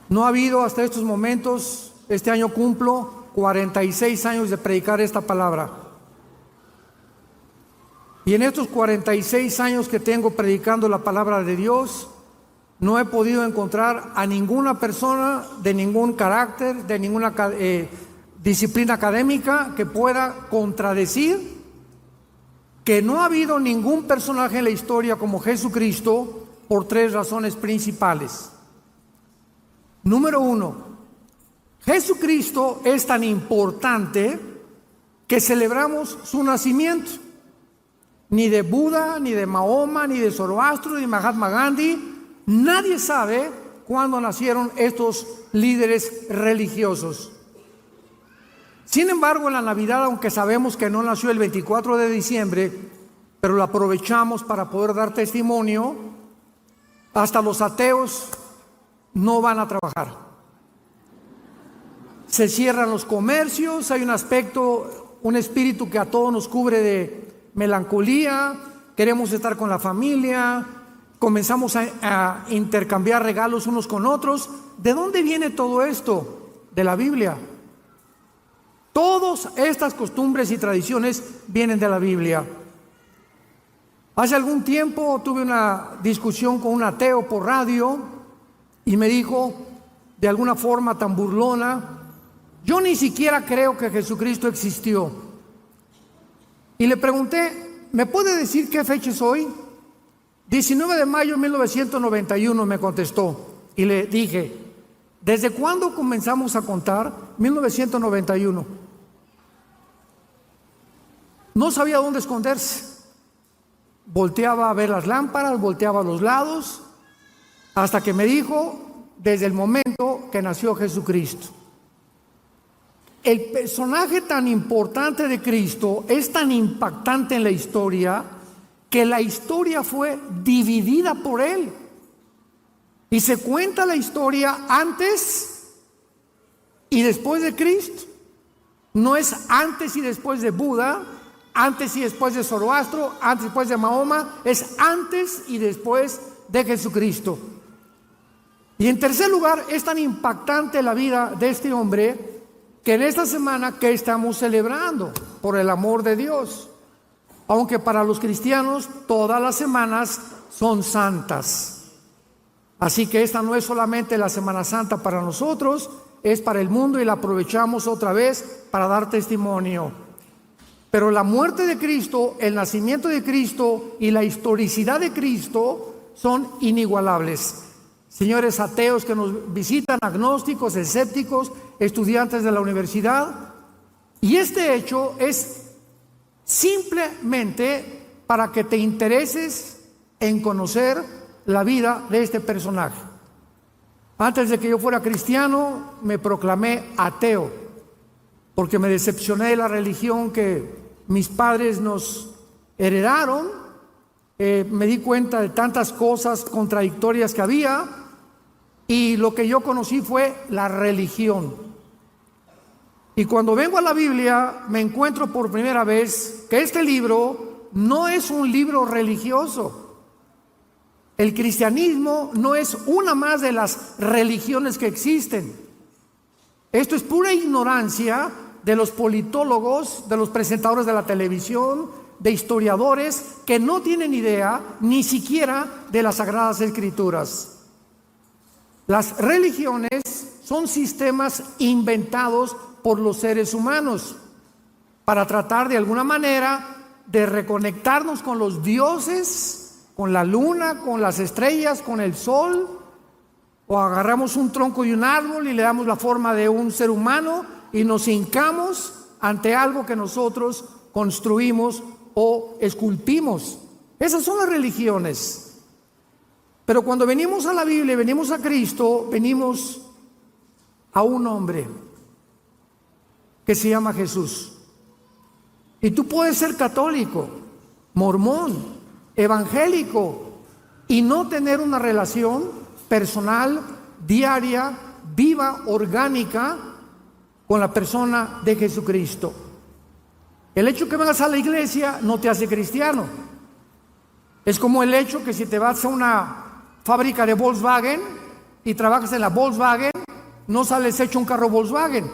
No ha habido hasta estos momentos, este año cumplo 46 años de predicar esta palabra. Y en estos 46 años que tengo predicando la palabra de Dios, no he podido encontrar a ninguna persona de ningún carácter, de ninguna disciplina académica que pueda contradecir que no ha habido ningún personaje en la historia como Jesucristo por tres razones principales. Número uno, Jesucristo es tan importante que celebramos su nacimiento. Ni de Buda, ni de Mahoma, ni de Zoroastro, ni de Mahatma Gandhi, nadie sabe cuándo nacieron estos líderes religiosos. Sin embargo, en la Navidad, aunque sabemos que no nació el 24 de diciembre, pero lo aprovechamos para poder dar testimonio, hasta los ateos no van a trabajar. Se cierran los comercios, hay un espíritu que a todos nos cubre de melancolía, queremos estar con la familia, comenzamos a intercambiar regalos unos con otros. ¿De dónde viene todo esto? De la Biblia. Todas estas costumbres y tradiciones vienen de la Biblia. Hace algún tiempo tuve una discusión con un ateo por radio y me dijo de alguna forma tan burlona: yo ni siquiera creo que Jesucristo existió. Y le pregunté: ¿me puede decir qué fecha es hoy? 19 de mayo de 1991 me contestó. Y le dije: ¿desde cuándo comenzamos a contar? 1991. No sabía dónde esconderse. Volteaba a ver las lámparas, volteaba a los lados, hasta que me dijo: desde el momento que nació Jesucristo. El personaje tan importante de Cristo es tan impactante en la historia que la historia fue dividida por él. Y se cuenta la historia antes y después de Cristo. No es antes y después de Buda, antes y después de Zoroastro, antes y después de Mahoma, es antes y después de Jesucristo. Y en tercer lugar, es tan impactante la vida de este hombre que en esta semana que estamos celebrando por el amor de Dios, aunque para los cristianos todas las semanas son santas. Así que esta no es solamente la Semana Santa para nosotros, es para el mundo y la aprovechamos otra vez para dar testimonio. Pero la muerte de Cristo, el nacimiento de Cristo y la historicidad de Cristo son inigualables. Señores ateos que nos visitan, agnósticos, escépticos, estudiantes de la universidad, y este hecho es simplemente para que te intereses en conocer la vida de este personaje. Antes de que yo fuera cristiano, me proclamé ateo, porque me decepcioné de la religión que mis padres nos heredaron. Me di cuenta de tantas cosas contradictorias que había, y lo que yo conocí fue la religión. Y cuando vengo a la Biblia, me encuentro por primera vez que este libro no es un libro religioso. El cristianismo no es una más de las religiones que existen. Esto es pura ignorancia de los politólogos, de los presentadores de la televisión, de historiadores que no tienen idea ni siquiera de las Sagradas Escrituras. Las religiones son sistemas inventados por los seres humanos para tratar de alguna manera de reconectarnos con los dioses, con la luna, con las estrellas, con el sol. O agarramos un tronco de un árbol y le damos la forma de un ser humano y nos hincamos ante algo que nosotros construimos o esculpimos. Esas son las religiones. Pero cuando venimos a la Biblia, venimos a Cristo, venimos a un hombre que se llama Jesús. Y tú puedes ser católico, mormón, evangélico y no tener una relación personal, diaria, viva, orgánica con la persona de Jesucristo. El hecho que vengas a la iglesia no te hace cristiano. Es como el hecho que si te vas a una fábrica de Volkswagen y trabajas en la Volkswagen, no sales hecho un carro Volkswagen.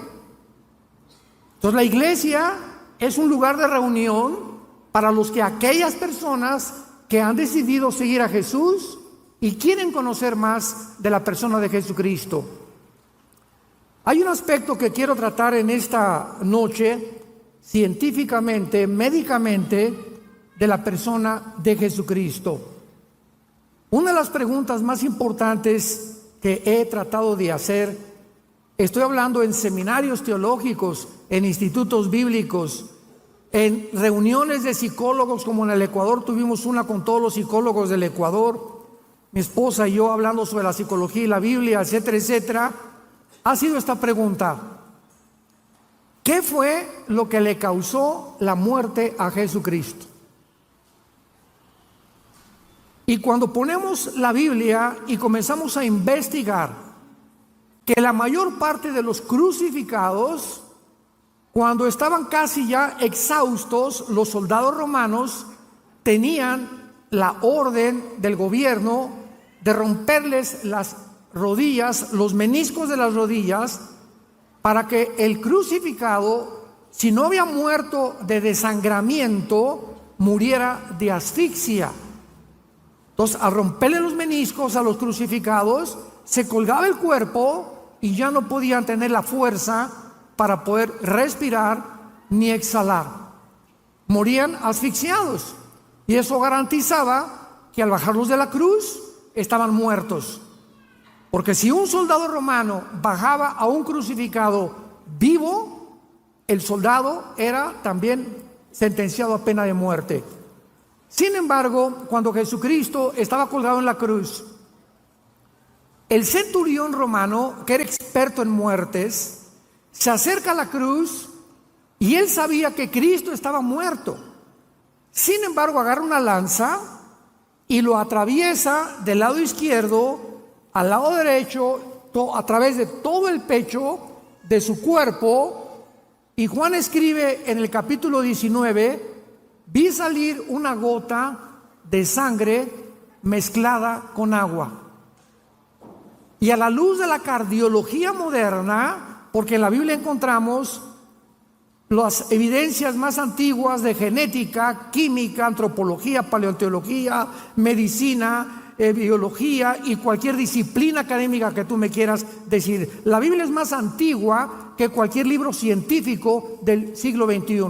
Entonces la iglesia es un lugar de reunión para aquellas personas que han decidido seguir a Jesús y quieren conocer más de la persona de Jesucristo. Hay un aspecto que quiero tratar en esta noche, científicamente, médicamente, de la persona de Jesucristo. Una de las preguntas más importantes que he tratado de hacer, estoy hablando en seminarios teológicos, en institutos bíblicos, en reuniones de psicólogos, como en el Ecuador tuvimos una con todos los psicólogos del Ecuador, mi esposa y yo hablando sobre la psicología y la Biblia, etcétera, etcétera, ha sido esta pregunta: ¿qué fue lo que le causó la muerte a Jesucristo? Y cuando ponemos la Biblia y comenzamos a investigar que la mayor parte de los crucificados, cuando estaban casi ya exhaustos, los soldados romanos tenían la orden del gobierno de romperles las rodillas, los meniscos de las rodillas, para que el crucificado, si no había muerto de desangramiento, muriera de asfixia. Entonces, al romperle los meniscos a los crucificados, se colgaba el cuerpo y ya no podían tener la fuerza para poder respirar ni exhalar. Morían asfixiados. Y eso garantizaba que al bajarlos de la cruz, estaban muertos. Porque si un soldado romano bajaba a un crucificado vivo, el soldado era también sentenciado a pena de muerte. Sin embargo, cuando Jesucristo estaba colgado en la cruz, el centurión romano, que era experto en muertes, se acerca a la cruz y él sabía que Cristo estaba muerto. Sin embargo, agarra una lanza y lo atraviesa del lado izquierdo al lado derecho, a través de todo el pecho de su cuerpo. Y Juan escribe en el capítulo 19: vi salir una gota de sangre mezclada con agua. Y a la luz de la cardiología moderna, porque en la Biblia encontramos las evidencias más antiguas de genética, química, antropología, paleontología, medicina, biología y cualquier disciplina académica que tú me quieras decir. La Biblia es más antigua que cualquier libro científico del siglo XXI.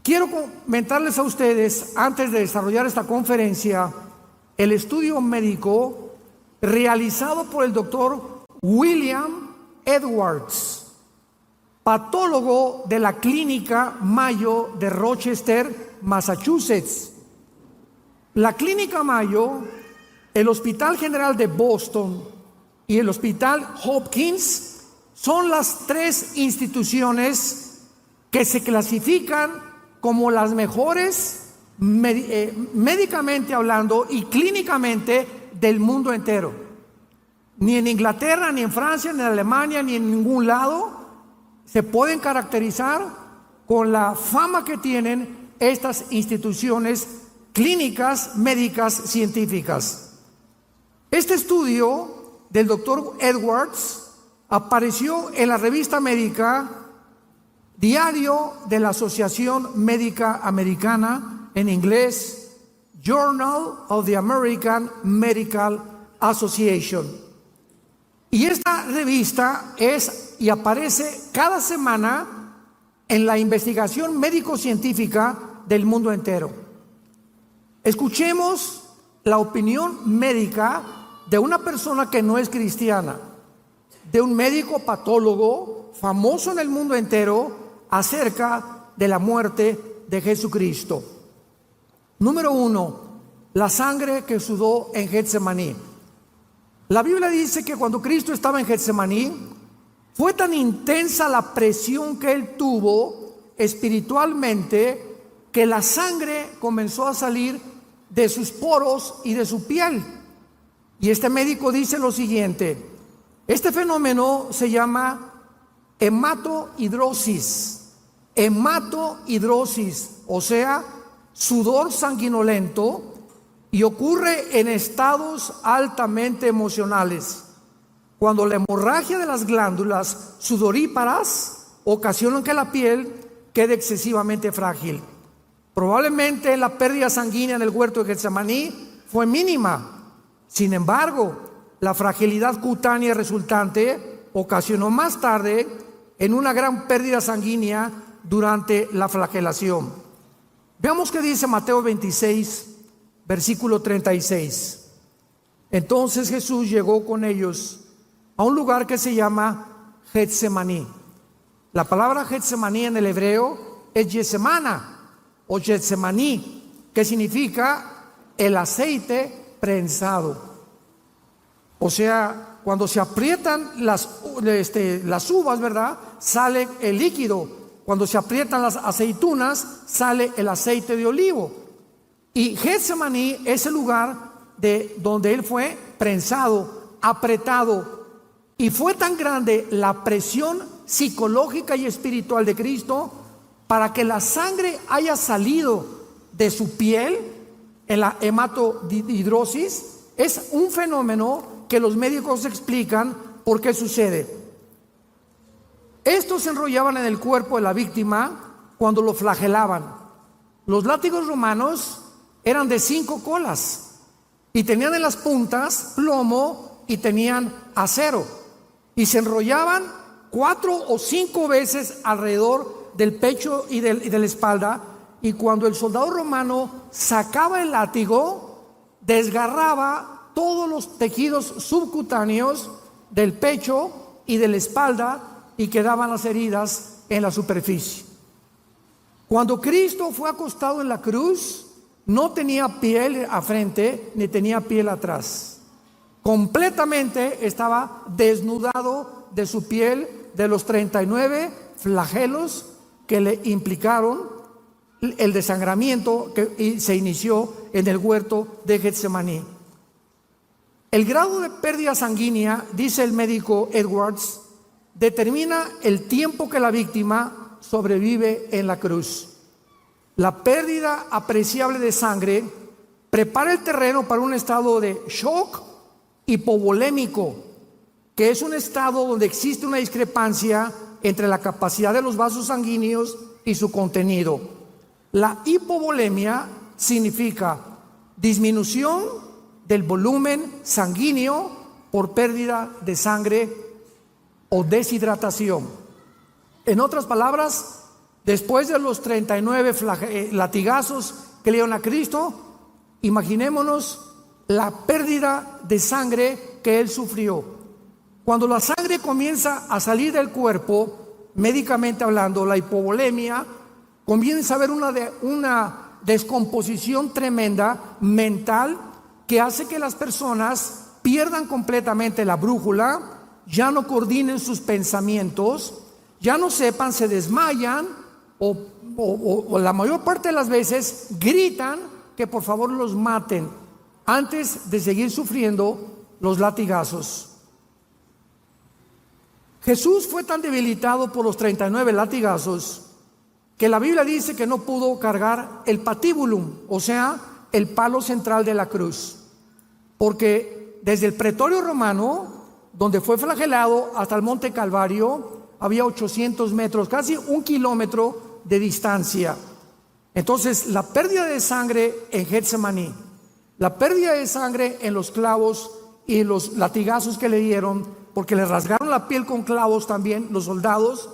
Quiero comentarles a ustedes, antes de desarrollar esta conferencia, el estudio médico realizado por el doctor William Edwards, patólogo de la Clínica Mayo de Rochester, Massachusetts. La Clínica Mayo, el Hospital General de Boston y el Hospital Hopkins son las tres instituciones que se clasifican como las mejores médicamente hablando y clínicamente del mundo entero. Ni en Inglaterra, ni en Francia, ni en Alemania, ni en ningún lado se pueden caracterizar con la fama que tienen estas instituciones clínicas, médicas, científicas. Este estudio del doctor Edwards apareció en la revista médica Diario de la Asociación Médica Americana, en inglés, Journal of the American Medical Association. Y esta revista es y aparece cada semana en la investigación médico-científica del mundo entero. Escuchemos la opinión médica de una persona que no es cristiana, de un médico patólogo famoso en el mundo entero acerca de la muerte de Jesucristo. Número 1, la sangre que sudó en Getsemaní. La Biblia dice que cuando Cristo estaba en Getsemaní, fue tan intensa la presión que él tuvo espiritualmente que la sangre comenzó a salir de sus poros y de su piel. Y este médico dice lo siguiente: este fenómeno se llama hematohidrosis. Hematohidrosis, o sea, sudor sanguinolento, y ocurre en estados altamente emocionales. cuando la hemorragia de las glándulas sudoríparas ocasiona que la piel quede excesivamente frágil. Probablemente la pérdida sanguínea en el huerto de Getsemaní fue mínima. Sin embargo, la fragilidad cutánea resultante ocasionó más tarde en una gran pérdida sanguínea durante la flagelación. Veamos qué dice Mateo 26, versículo 36. Entonces Jesús llegó con ellos a un lugar que se llama Getsemaní. La palabra Getsemaní en el hebreo es Getsemana o Getsemaní, que significa el aceite prensado. O sea, cuando se aprietan las uvas, ¿verdad?, sale el líquido. Cuando se aprietan las aceitunas, sale el aceite de olivo. Y Getsemaní es el lugar donde él fue prensado, apretado. Y fue tan grande la presión psicológica y espiritual de Cristo para que la sangre haya salido de su piel en la hematodihidrosis. Es un fenómeno que los médicos explican por qué sucede. Estos se enrollaban en el cuerpo de la víctima cuando lo flagelaban. Los látigos romanos eran de 5 colas y tenían en las puntas plomo y tenían acero, y se enrollaban 4 o 5 veces alrededor del pecho y de la espalda, y cuando el soldado romano sacaba el látigo, desgarraba todos los tejidos subcutáneos del pecho y de la espalda, y quedaban las heridas en la superficie. Cuando Cristo fue acostado en la cruz, no tenía piel a frente ni tenía piel atrás. Completamente estaba desnudado de su piel, de los 39 flagelos que le implicaron el desangramiento que se inició en el huerto de Getsemaní. El grado de pérdida sanguínea, dice el médico Edwards, determina el tiempo que la víctima sobrevive en la cruz. La pérdida apreciable de sangre prepara el terreno para un estado de shock hipovolémico, que es un estado donde existe una discrepancia entre la capacidad de los vasos sanguíneos y su contenido. La hipovolemia significa disminución del volumen sanguíneo por pérdida de sangre o deshidratación. En otras palabras, después de los 39 latigazos que le dieron a Cristo, imaginémonos la pérdida de sangre que él sufrió. Cuando la sangre comienza a salir del cuerpo, médicamente hablando, la hipovolemia, comienza a haber una descomposición tremenda mental que hace que las personas pierdan completamente la brújula, ya no coordinen sus pensamientos, ya no sepan, se desmayan o la mayor parte de las veces gritan que por favor los maten antes de seguir sufriendo los latigazos. Jesús fue tan debilitado por los 39 latigazos que la Biblia dice que no pudo cargar el patibulum, o sea, el palo central de la cruz, porque desde el pretorio romano, donde fue flagelado, hasta el monte Calvario, había 800 metros, casi 1 kilómetro de distancia. Entonces, la pérdida de sangre en Getsemaní, la pérdida de sangre en los clavos y los latigazos que le dieron, porque le rasgaron la piel con clavos también los soldados,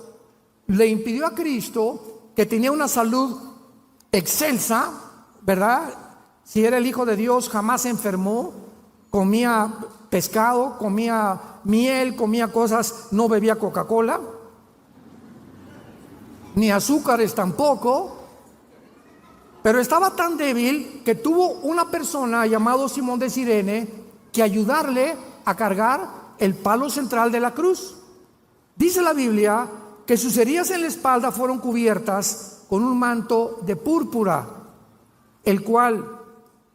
le impidió a Cristo, que tenía una salud excelsa, ¿verdad? Si era el Hijo de Dios, jamás se enfermó, comía pescado, comía miel, comía cosas, no bebía Coca-Cola, ni azúcares tampoco, pero estaba tan débil que tuvo una persona llamado Simón de Cirene que ayudarle a cargar el palo central de la cruz. Dice la Biblia que sus heridas en la espalda fueron cubiertas con un manto de púrpura, el cual,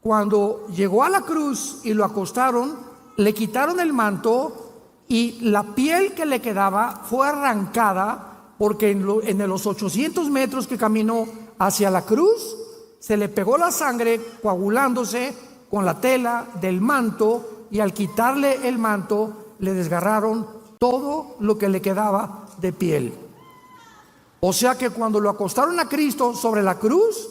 cuando llegó a la cruz y lo acostaron, le quitaron el manto y la piel que le quedaba fue arrancada, porque en los 800 metros que caminó hacia la cruz, se le pegó la sangre coagulándose con la tela del manto, y al quitarle el manto le desgarraron todo lo que le quedaba de piel. O sea que cuando lo acostaron a Cristo sobre la cruz,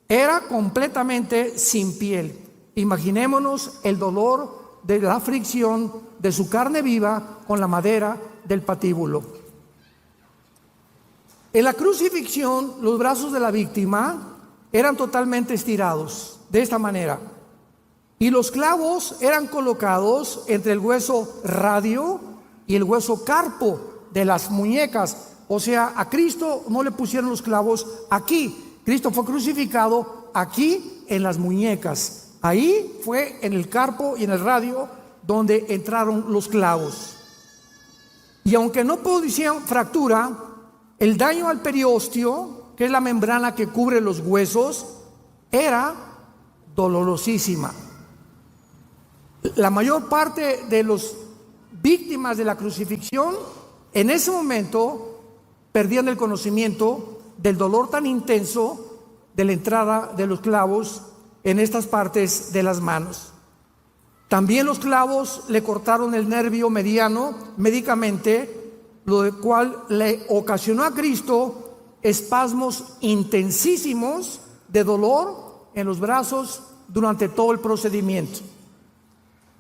era completamente sin piel. Imaginémonos el dolor de la fricción de su carne viva con la madera del patíbulo. En la crucifixión, los brazos de la víctima eran totalmente estirados, de esta manera. Y los clavos eran colocados entre el hueso radio y el hueso carpo de las muñecas. O sea, a Cristo no le pusieron los clavos aquí. Cristo fue crucificado aquí en las muñecas. Ahí fue en el carpo y en el radio donde entraron los clavos. Y aunque no producían fractura, el daño al periósteo, que es la membrana que cubre los huesos, era dolorosísima. La mayor parte de las víctimas de la crucifixión en ese momento perdían el conocimiento del dolor tan intenso de la entrada de los clavos en estas partes de las manos. También los clavos le cortaron el nervio mediano médicamente, lo cual le ocasionó a Cristo espasmos intensísimos de dolor en los brazos durante todo el procedimiento.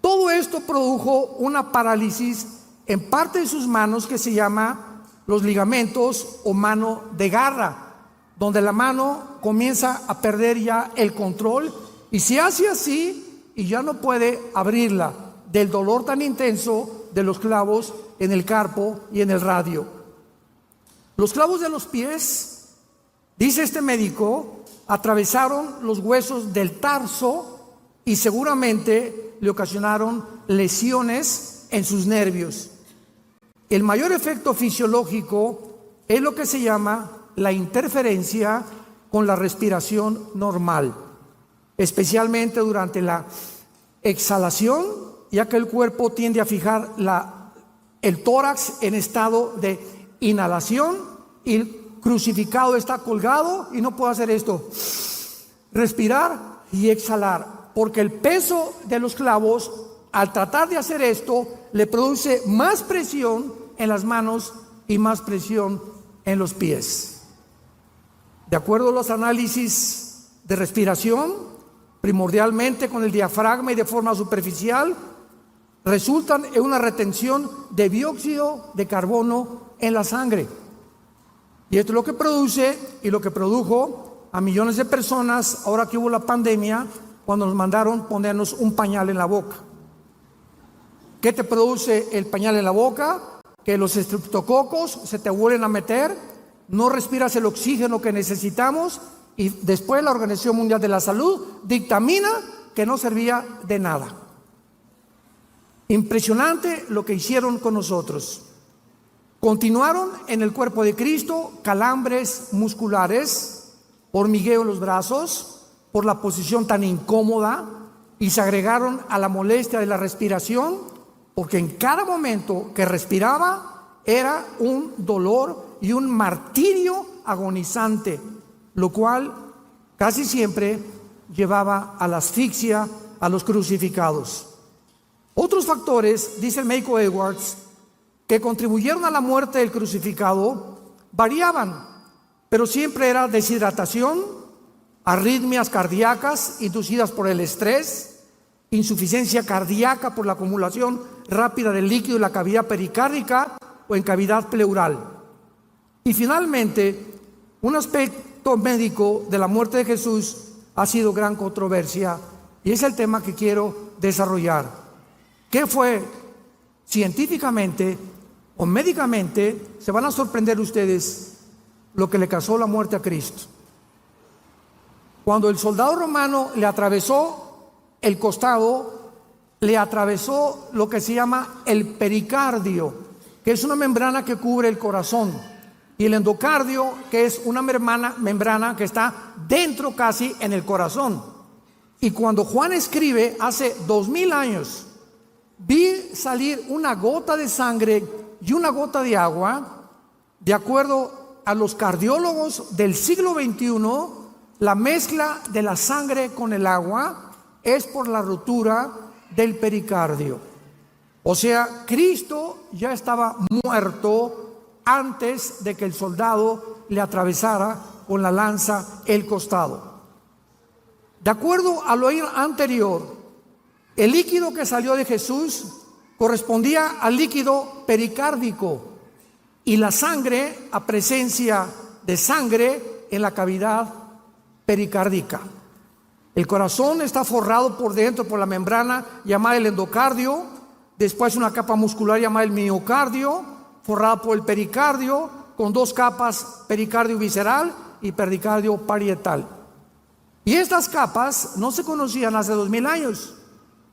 Todo esto produjo una parálisis en parte de sus manos que se llama los ligamentos o mano de garra, donde la mano comienza a perder ya el control y se hace así y ya no puede abrirla del dolor tan intenso de los clavos en el carpo y en el radio. Los clavos de los pies, dice este médico, atravesaron los huesos del tarso y seguramente le ocasionaron lesiones en sus nervios. El mayor efecto fisiológico es lo que se llama la interferencia con la respiración normal, especialmente durante la exhalación, ya que el cuerpo tiende a fijar el tórax en estado de inhalación y el crucificado está colgado y no puede hacer esto, respirar y exhalar, porque el peso de los clavos, al tratar de hacer esto, le produce más presión en las manos y más presión en los pies. De acuerdo a los análisis de respiración, primordialmente con el diafragma y de forma superficial, resultan en una retención de dióxido de carbono en la sangre. Y esto es lo que produce y lo que produjo a millones de personas ahora que hubo la pandemia, cuando nos mandaron ponernos un pañal en la boca. ¿Qué te produce el pañal en la boca? Que los estreptococos se te vuelven a meter, no respiras el oxígeno que necesitamos y después la Organización Mundial de la Salud dictamina que no servía de nada. Impresionante lo que hicieron con nosotros. Continuaron en el cuerpo de Cristo calambres musculares, hormigueo en los brazos, por la posición tan incómoda, y se agregaron a la molestia de la respiración, porque en cada momento que respiraba era un dolor y un martirio agonizante, lo cual casi siempre llevaba a la asfixia a los crucificados. Otros factores, dice el médico Edwards, que contribuyeron a la muerte del crucificado variaban, pero siempre era deshidratación, arritmias cardíacas inducidas por el estrés, insuficiencia cardíaca por la acumulación rápida del líquido en la cavidad pericárdica o en cavidad pleural. Y finalmente, un aspecto médico de la muerte de Jesús ha sido gran controversia y es el tema que quiero desarrollar. ¿Qué fue científicamente o médicamente? Se van a sorprender ustedes lo que le causó la muerte a Cristo. Cuando el soldado romano le atravesó el costado, le atravesó lo que se llama el pericardio, que es una membrana que cubre el corazón, y el endocardio, que es una membrana que está dentro casi en el corazón. Y cuando Juan escribe hace 2000 años, vi salir una gota de sangre y una gota de agua. De acuerdo a los cardiólogos del siglo XXI, la mezcla de la sangre con el agua es por la rotura del pericardio. O sea, Cristo ya estaba muerto antes de que el soldado le atravesara con la lanza el costado. De acuerdo a lo anterior, el líquido que salió de Jesús correspondía al líquido pericárdico y la sangre a presencia de sangre en la cavidad pericárdica. El corazón está forrado por dentro por la membrana llamada el endocardio, después una capa muscular llamada el miocardio, forrada por el pericardio, con dos capas, pericardio visceral y pericardio parietal. Y estas capas no se conocían hace 2000 años,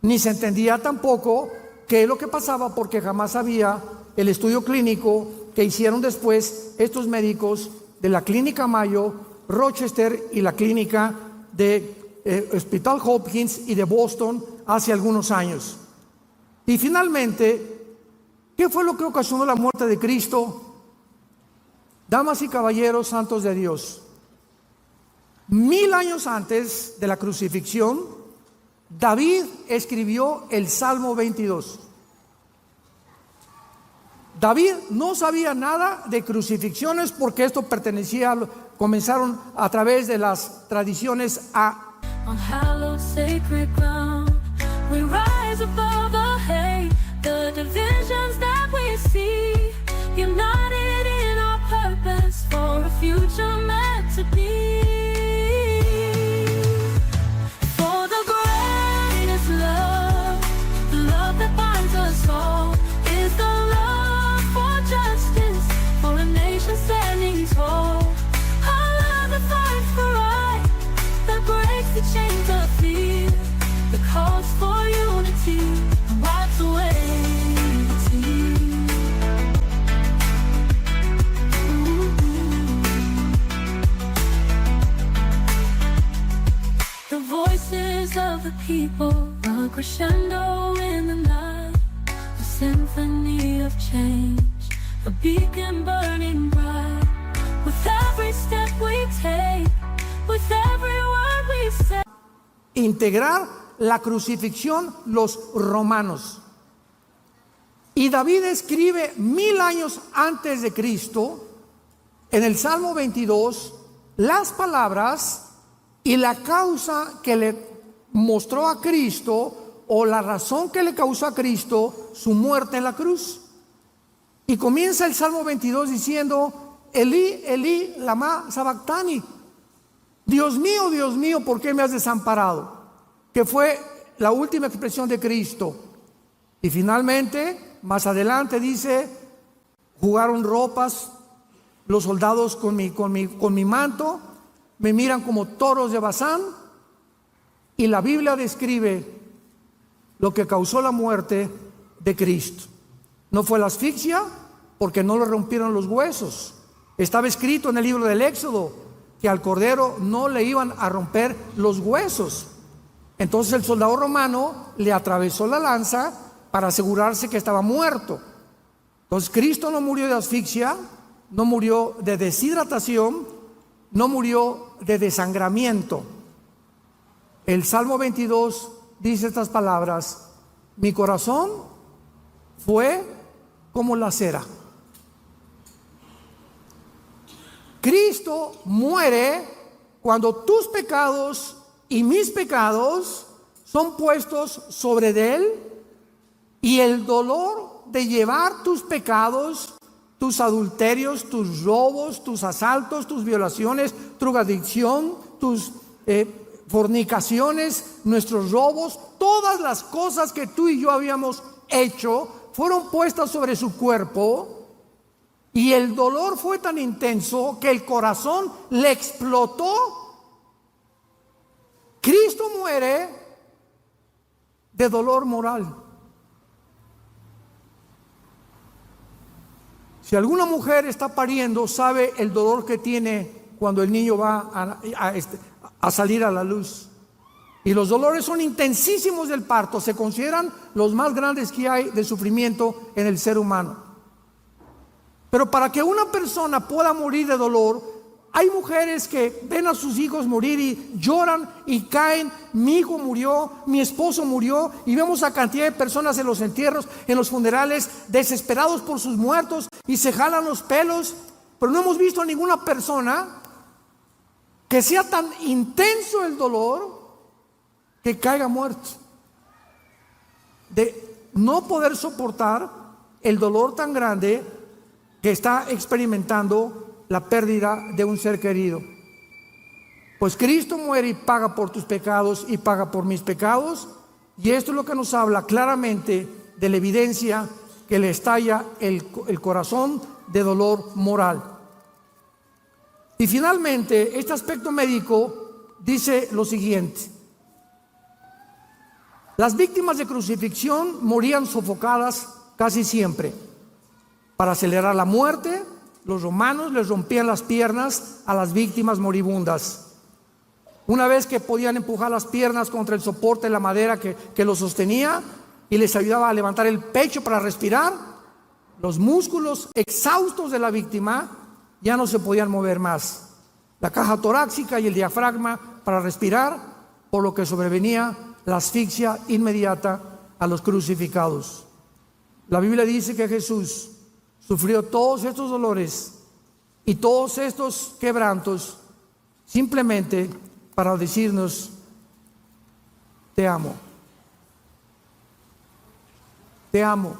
ni se entendía tampoco qué es lo que pasaba, porque jamás había el estudio clínico que hicieron después estos médicos de la Clínica Mayo, Rochester y la Clínica de Hospital Hopkins y de Boston hace algunos años. Y finalmente, ¿qué fue lo que ocasionó la muerte de Cristo? Damas y caballeros santos de Dios, 1000 años antes de la crucifixión, David escribió el Salmo 22. David no sabía nada de crucifixiones porque esto comenzaron a través de las tradiciones On hallowed sacred ground, we rise above the hate, the divisions that we see, united in our purpose for a future meant to be. For the greatest love, the love that binds us all, is the love for justice, for a nation standing tall. Our love that fights for right, that breaks the chains of fear, that calls for unity and wipes away the tears. The voices of the people run crescendo in the night, a symphony of change, a beacon burning bright. With every step we take, with every word we say. integrar la crucifixión los romanos. Y David escribe 1000 años antes de Cristo, en el Salmo 22, las palabras y la causa que le mostró a Cristo, o la razón que le causó a Cristo su muerte en la cruz. Y comienza el Salmo 22 diciendo: Elí, Elí, lama sabactani. Dios mío, ¿por qué me has desamparado? Que fue la última expresión de Cristo. Y finalmente, más adelante dice: jugaron ropas los soldados con mi manto, me miran como toros de Bazán. Y la Biblia describe lo que causó la muerte de Cristo. No fue la asfixia, porque no le rompieron los huesos. Estaba escrito en el libro del Éxodo que al cordero no le iban a romper los huesos. Entonces el soldado romano le atravesó la lanza para asegurarse que estaba muerto. Entonces Cristo no murió de asfixia, no murió de deshidratación, no murió de desangramiento. El Salmo 22 dice estas palabras: mi corazón fue como la cera. Cristo muere cuando tus pecados y mis pecados son puestos sobre de Él, y el dolor de llevar tus pecados, tus adulterios, tus robos, tus asaltos, tus violaciones, tu drogadicción, tus fornicaciones, nuestros robos, todas las cosas que tú y yo habíamos hecho fueron puestas sobre su cuerpo. Y el dolor fue tan intenso que el corazón le explotó. Cristo muere de dolor moral. Si alguna mujer está pariendo, sabe el dolor que tiene cuando el niño va a salir a la luz. Y los dolores son intensísimos del parto, se consideran los más grandes que hay de sufrimiento en el ser humano. Pero para que una persona pueda morir de dolor, Hay mujeres que ven a sus hijos morir y lloran y caen. Mi hijo murió, mi esposo murió, y vemos a cantidad de personas en los entierros, en los funerales, desesperados por sus muertos y se jalan los pelos. Pero no hemos visto a ninguna persona que sea tan intenso el dolor que caiga muerto, de no poder soportar el dolor tan grande que está experimentando la pérdida de un ser querido. Pues Cristo muere y paga por tus pecados y paga por mis pecados, y esto es lo que nos habla claramente de la evidencia que le estalla el corazón de dolor moral. Y finalmente, este aspecto médico dice lo siguiente: las víctimas de crucifixión morían sofocadas casi siempre. Para acelerar la muerte, los romanos les rompían las piernas a las víctimas moribundas. Una vez que podían empujar las piernas contra el soporte de la madera que los sostenía y les ayudaba a levantar el pecho para respirar, los músculos exhaustos de la víctima ya no se podían mover más. La caja torácica y el diafragma para respirar, por lo que sobrevenía la asfixia inmediata a los crucificados. La Biblia dice que Jesús sufrió todos estos dolores y todos estos quebrantos simplemente para decirnos: te amo, te amo,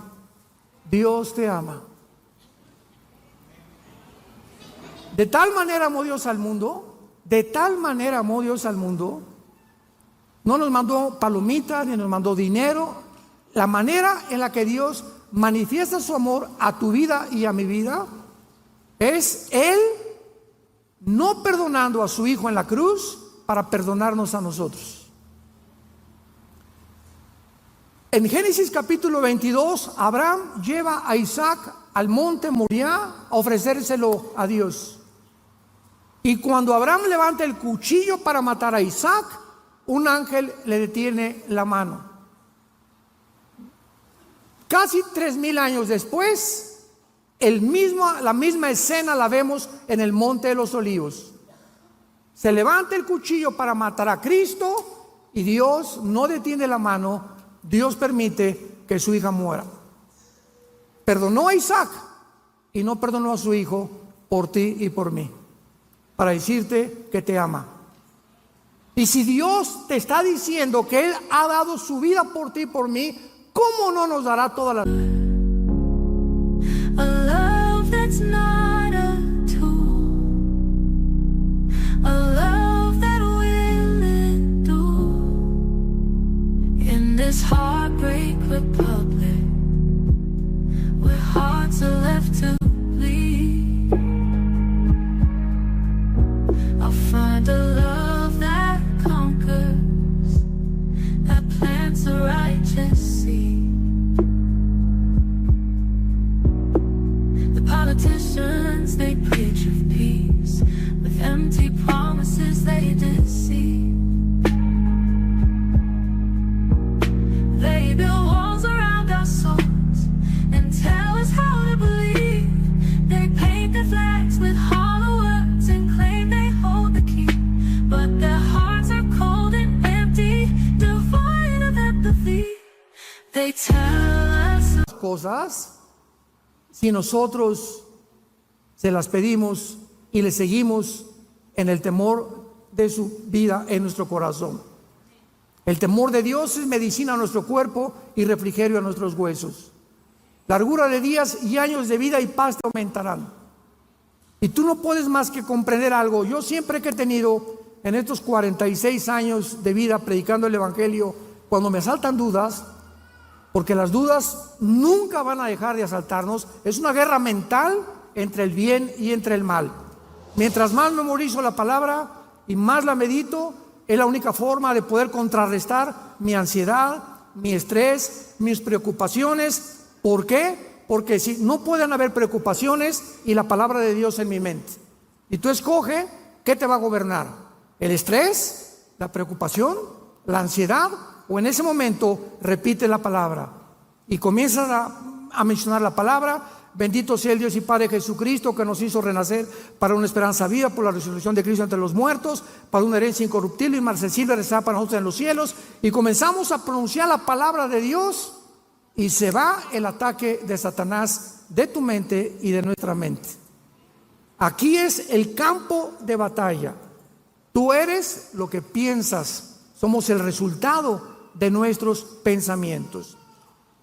Dios te ama. De tal manera amó Dios al mundo, de tal manera amó Dios al mundo. No nos mandó palomitas ni nos mandó dinero. La manera en la que Dios manifiesta su amor a tu vida y a mi vida es Él no perdonando a su Hijo en la cruz para perdonarnos a nosotros. En Génesis capítulo 22, Abraham lleva a Isaac al monte Moriah a ofrecérselo a Dios. Y cuando Abraham levanta el cuchillo para matar a Isaac, un ángel le detiene la mano. Casi 3000 años después, la misma escena la vemos en el Monte de los Olivos. Se levanta el cuchillo para matar a Cristo y Dios no detiene la mano. Dios permite que su hija muera. Perdonó a Isaac y no perdonó a su hijo por ti y por mí, para decirte que te ama. Y si Dios te está diciendo que Él ha dado su vida por ti y por mí, ¿cómo no nos dará toda la vida? A love that's not a tool, a love that will endure in this heartbreak republic where hearts are left to bleed. I'll find a love that conquers, that plants a righteous seed. The politicians, they preach of peace with empty promises they deceive. They build walls around our souls and tell us how to believe. They paint their flags with hollow words and claim they hold the key, but their hearts are cold and empty, devoid of empathy. They tell us Cosas, si nosotros se las pedimos y le seguimos en el temor de su vida en nuestro corazón. El temor de Dios es medicina a nuestro cuerpo y refrigerio a nuestros huesos. Largura de días y años de vida y paz te aumentarán. Y tú no puedes más que comprender algo. Yo siempre que he tenido en estos 46 años de vida predicando el Evangelio, cuando me asaltan dudas, porque las dudas nunca van a dejar de asaltarnos, es una guerra mental entre el bien y entre el mal. Mientras más memorizo la palabra y más la medito, es la única forma de poder contrarrestar mi ansiedad, mi estrés, mis preocupaciones. ¿Por qué? Porque si no pueden haber preocupaciones y la palabra de Dios en mi mente. Y tú escoge qué te va a gobernar: el estrés, la preocupación, la ansiedad, o en ese momento repite la palabra y comienzas a mencionar la palabra, Bendito sea el Dios y Padre Jesucristo, que nos hizo renacer para una esperanza viva por la resurrección de Cristo entre los muertos, para una herencia incorruptible y inmarcesible reservada para nosotros en los cielos. Y comenzamos a pronunciar la palabra de Dios y se va el ataque de Satanás de tu mente y de nuestra mente. Aquí es el campo de batalla. Tú eres lo que piensas, somos el resultado de nuestros pensamientos.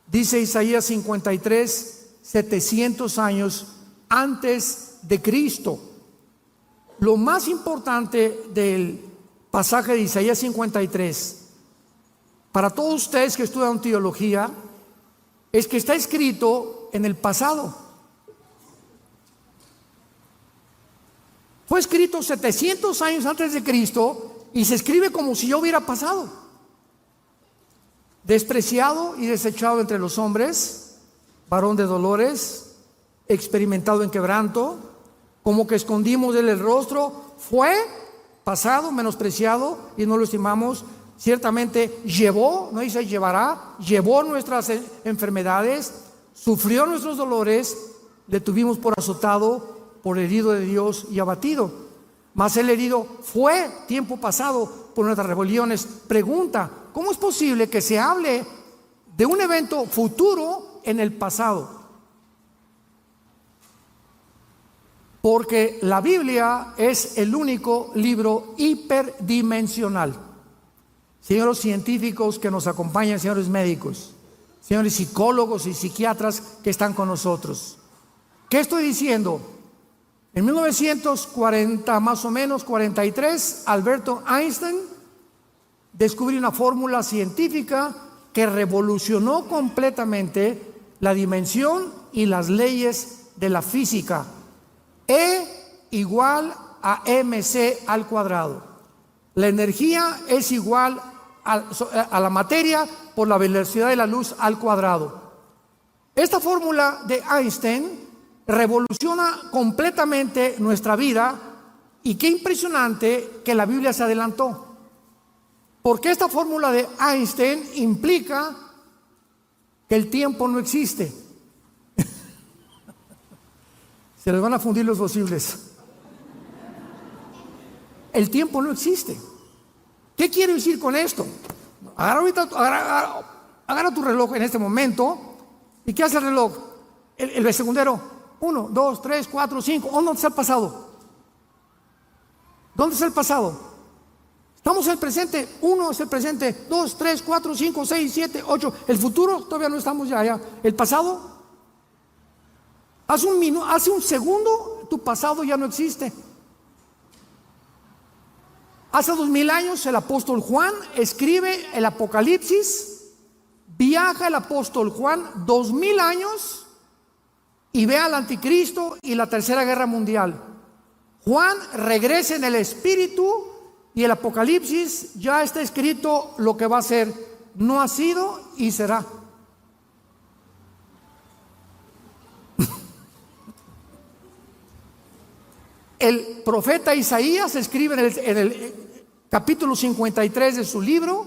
Dice Isaías 53, 700 años antes de Cristo. Lo más importante del pasaje de Isaías 53, para todos ustedes que estudian teología, es que está escrito en el pasado. Fue escrito 700 años antes de Cristo y se escribe como si ya hubiera pasado. Despreciado y desechado entre los hombres, varón de dolores, experimentado en quebranto, como que escondimos de él el rostro. Fue pasado, menospreciado y no lo estimamos. Ciertamente llevó, no dice llevará, llevó nuestras enfermedades, sufrió nuestros dolores, le tuvimos por azotado, por herido de Dios y abatido. Mas el herido fue tiempo pasado por nuestras rebeliones. Pregunta, ¿cómo es posible que se hable de un evento futuro en el pasado? Porque la Biblia es el único libro hiperdimensional. Señores científicos que nos acompañan, señores médicos, señores psicólogos y psiquiatras que están con nosotros. ¿Qué estoy diciendo? En 1940, más o menos 43, Alberto Einstein descubrió una fórmula científica que revolucionó completamente la dimensión y las leyes de la física. E igual a mc al cuadrado. La energía es igual a la materia por la velocidad de la luz al cuadrado. Esta fórmula de Einstein revoluciona completamente nuestra vida, y qué impresionante que la Biblia se adelantó, porque esta fórmula de Einstein implica que el tiempo no existe. Se les van a fundir los fusibles. El tiempo no existe. ¿Qué quiero decir con esto? Agarra tu reloj en este momento. ¿Y qué hace el reloj? El segundero. 1, 2, 3, 4, 5. ¿Dónde está el pasado? ¿Dónde está el pasado? Estamos en el presente. 1 es el presente. 2, 3, 4, 5, 6, 7, 8. El futuro todavía no estamos ya. El pasado. Hace un segundo tu pasado ya no existe. Hace 2000 años el apóstol Juan escribe el Apocalipsis. Viaja el apóstol Juan 2000 años y ve al anticristo y la tercera guerra mundial. Juan regresa en el espíritu y el Apocalipsis ya está escrito lo que va a ser. No ha sido y será. El profeta Isaías escribe en el capítulo 53 de su libro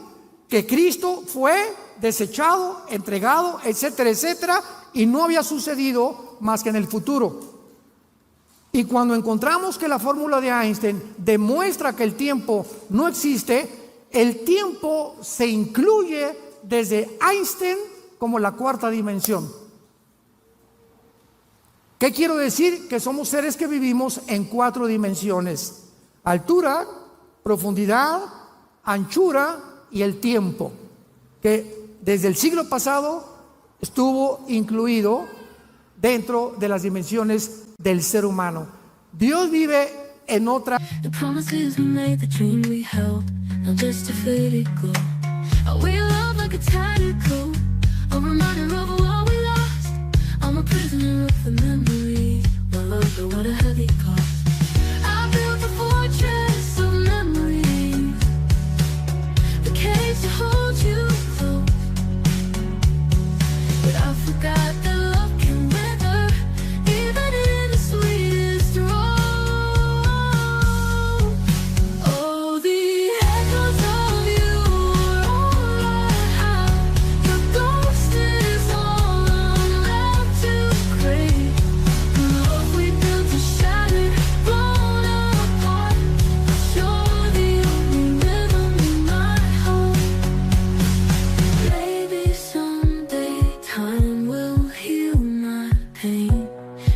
que Cristo fue desechado, entregado, etcétera, etcétera, y no había sucedido más que en el futuro. Y cuando encontramos que la fórmula de Einstein demuestra que el tiempo no existe, el tiempo se incluye desde Einstein como la cuarta dimensión. ¿Qué quiero decir? Que somos seres que vivimos en 4 dimensiones: altura, profundidad, anchura y el tiempo, que desde el siglo pasado estuvo incluido dentro de las dimensiones del ser humano. Dios vive en otra. The promises we made, the dream we held, not just to let it go. We love like a tidal cold, a reminder of what we lost. I'm a prisoner of the memory, my love, but what a heavy cost. I built a fortress of memories, the cage to hold you close, but I forgot that love can weather even in the sweetest road. Oh, the echoes of you are all I have. Your ghost is all I'm left to crave.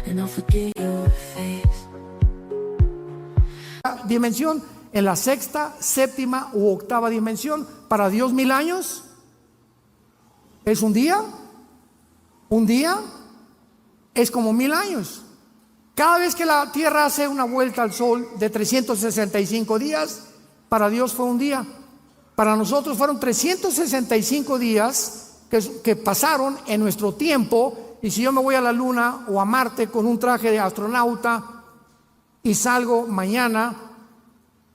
and I'll forget your face. Dimensión en la sexta, séptima u octava dimensión. Para Dios 1000 años es un día es como 1000 años. Cada vez que la tierra hace una vuelta al sol de 365 días, para Dios fue un día. Para nosotros fueron 365 días que pasaron en nuestro tiempo. Y si yo me voy a la luna o a Marte con un traje de astronauta y salgo mañana,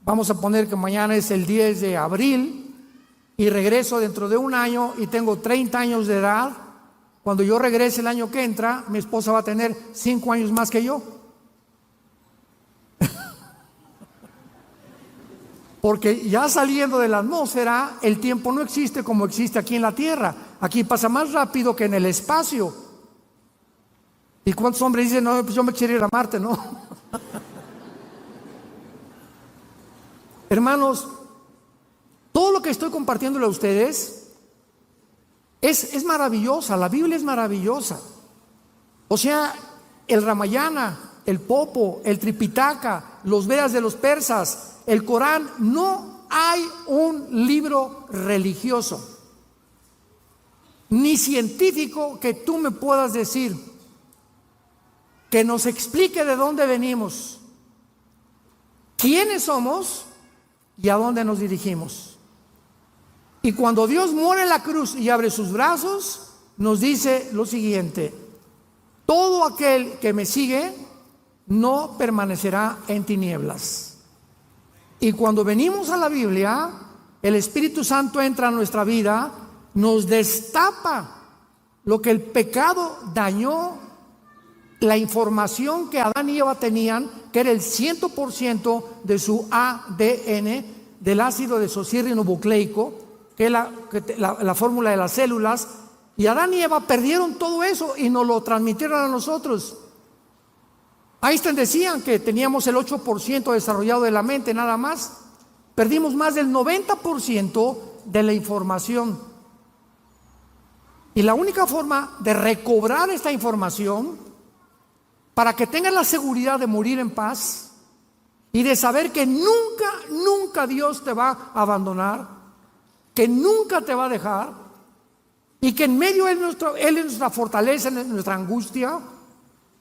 vamos a poner que mañana es el 10 de abril y regreso dentro de un año y tengo 30 años de edad, cuando yo regrese el año que entra, mi esposa va a tener 5 años más que yo. Porque ya saliendo de la atmósfera, el tiempo no existe como existe aquí en la Tierra. Aquí pasa más rápido que en el espacio. ¿Y cuántos hombres dicen, no, pues yo me quiero ir a Marte, no? Hermanos, todo lo que estoy compartiéndole a ustedes es maravillosa, la Biblia es maravillosa. O sea, el Ramayana, el Popo, el Tripitaka, los Vedas de los persas, el Corán, no hay un libro religioso ni científico que tú me puedas decir que nos explique de dónde venimos, quiénes somos y a dónde nos dirigimos. Y cuando Dios muere en la cruz y abre sus brazos, nos dice lo siguiente: todo aquel que me sigue no permanecerá en tinieblas. Y cuando venimos a la Biblia, el Espíritu Santo entra a nuestra vida, nos destapa lo que el pecado dañó, la información que Adán y Eva tenían, que era el 100% de su ADN, del ácido desoxirribonucleico, que es la fórmula de las células. Y Adán y Eva perdieron todo eso y nos lo transmitieron a nosotros. Einstein decía que teníamos el 8% desarrollado de la mente nada más. Perdimos más del 90% de la información. Y la única forma de recobrar esta información, para que tengas la seguridad de morir en paz y de saber que nunca Dios te va a abandonar, que nunca te va a dejar, y que en medio Él es nuestra fortaleza, nuestra angustia,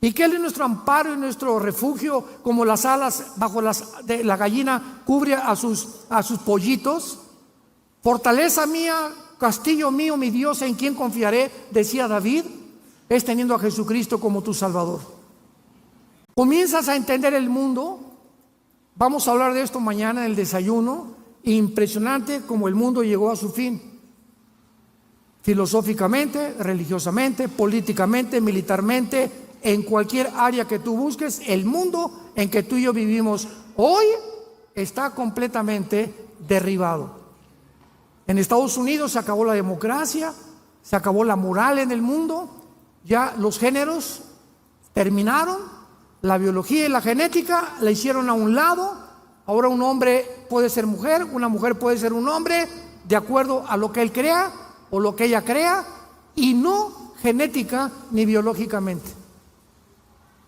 y que Él es nuestro amparo y nuestro refugio, como las alas bajo de la gallina cubre a sus pollitos. Fortaleza mía, castillo mío, mi Dios, en quien confiaré, decía David, es teniendo a Jesucristo como tu Salvador. Comienzas a entender el mundo. Vamos a hablar de esto mañana en el desayuno. Impresionante como el mundo llegó a su fin, filosóficamente, religiosamente, políticamente, militarmente, en cualquier área que tú busques. El mundo en que tú y yo vivimos hoy está completamente derribado. En Estados Unidos se acabó la democracia, se acabó la moral en el mundo, ya los géneros terminaron, la biología y la genética la hicieron a un lado. Ahora un hombre puede ser mujer, una mujer puede ser un hombre, de acuerdo a lo que él crea o lo que ella crea, y no genética ni biológicamente.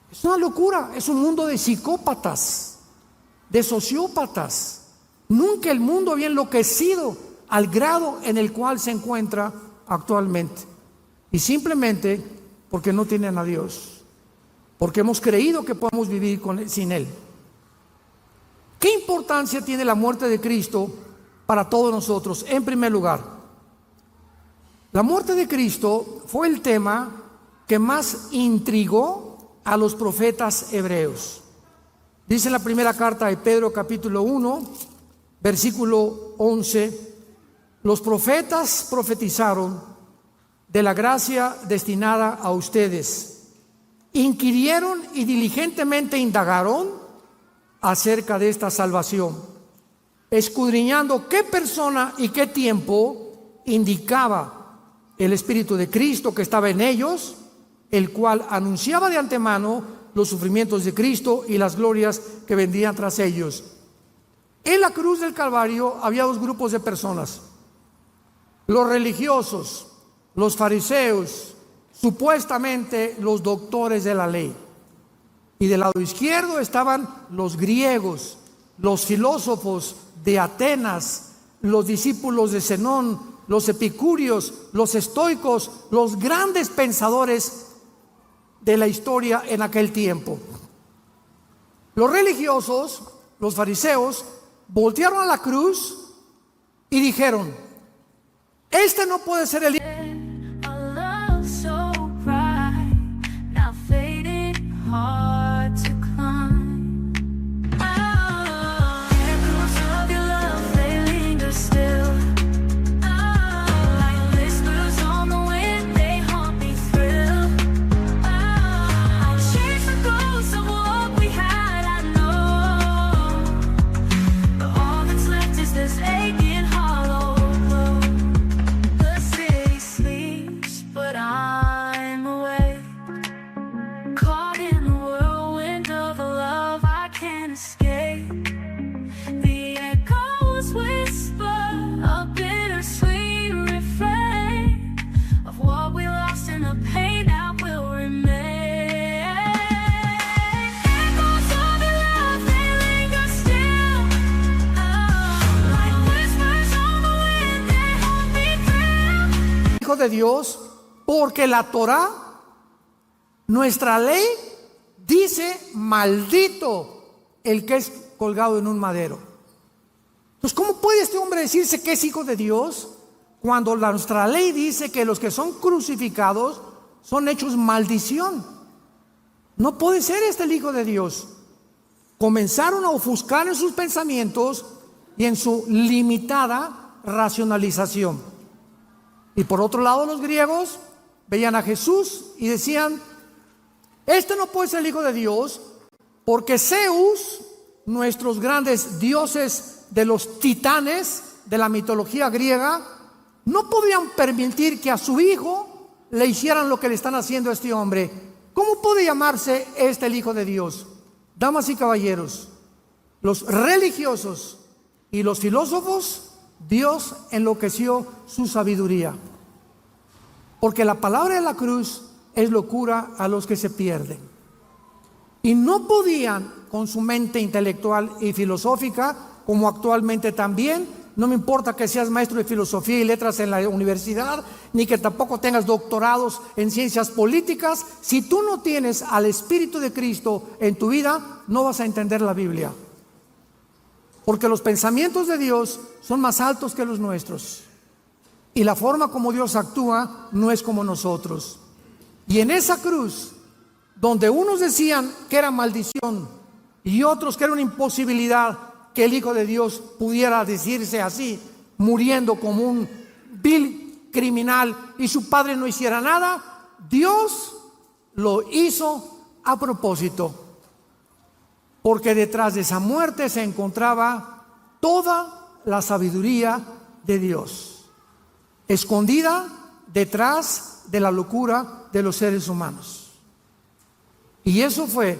Es una locura, es un mundo de psicópatas, de sociópatas. Nunca el mundo había enloquecido al grado en el cual se encuentra actualmente. Y simplemente porque no tienen a Dios, porque hemos creído que podemos vivir sin Él. ¿Qué importancia tiene la muerte de Cristo para todos nosotros? En primer lugar, la muerte de Cristo fue el tema que más intrigó a los profetas hebreos. Dice en la primera carta de Pedro, capítulo 1, versículo 11: los profetas profetizaron de la gracia destinada a ustedes, inquirieron y diligentemente indagaron acerca de esta salvación, escudriñando qué persona y qué tiempo indicaba el Espíritu de Cristo que estaba en ellos, el cual anunciaba de antemano los sufrimientos de Cristo y las glorias que vendrían tras ellos. En la cruz del Calvario había dos grupos de personas: los religiosos, los fariseos, supuestamente los doctores de la ley. Y del lado izquierdo estaban los griegos, los filósofos de Atenas, los discípulos de Zenón, los epicúreos, los estoicos, los grandes pensadores de la historia en aquel tiempo. Los religiosos, los fariseos, voltearon a la cruz y dijeron: este no puede ser el A love so bright, now fading, hard to climb. Oh, echoes of your love, they linger still. Oh, like whispers on the wind, they haunt me thrill. Oh, I'll chase the ghosts of what we had, I know. But all that's left is this aching hollow glow. The city sleeps, but I'm awake, caught in the whirlwind of a love I can't escape. The echoes whisper a bittersweet refrain of what we lost in the pain that will remain. Echoes of your love, they linger still. Oh, like whispers on the wind, they haunt me thrill. Hijo de Dios, porque la Torá, nuestra ley, dice: maldito el que es colgado en un madero. Entonces, ¿cómo puede este hombre decirse que es hijo de Dios cuando nuestra ley dice que los que son crucificados son hechos maldición? No puede ser este el hijo de Dios. Comenzaron a ofuscar en sus pensamientos y en su limitada racionalización. Y por otro lado, los griegos veían a Jesús y decían: este no puede ser el hijo de Dios, porque Zeus, nuestros grandes dioses de los titanes de la mitología griega, no podían permitir que a su hijo le hicieran lo que le están haciendo a este hombre. ¿Cómo puede llamarse este el hijo de Dios? Damas y caballeros, los religiosos y los filósofos, Dios enloqueció su sabiduría, porque la palabra de la cruz es locura a los que se pierden. Y no podían, con su mente intelectual y filosófica, como actualmente también, no me importa que seas maestro de filosofía y letras en la universidad, ni que tampoco tengas doctorados en ciencias políticas, si tú no tienes al Espíritu de Cristo en tu vida, no vas a entender la Biblia. Porque los pensamientos de Dios son más altos que los nuestros. Y la forma como Dios actúa no es como nosotros. Y en esa cruz, donde unos decían que era maldición y otros que era una imposibilidad que el Hijo de Dios pudiera decirse así, muriendo como un vil criminal y su padre no hiciera nada, Dios lo hizo a propósito. Porque detrás de esa muerte se encontraba toda la sabiduría de Dios, escondida detrás de la locura de los seres humanos. Y eso fue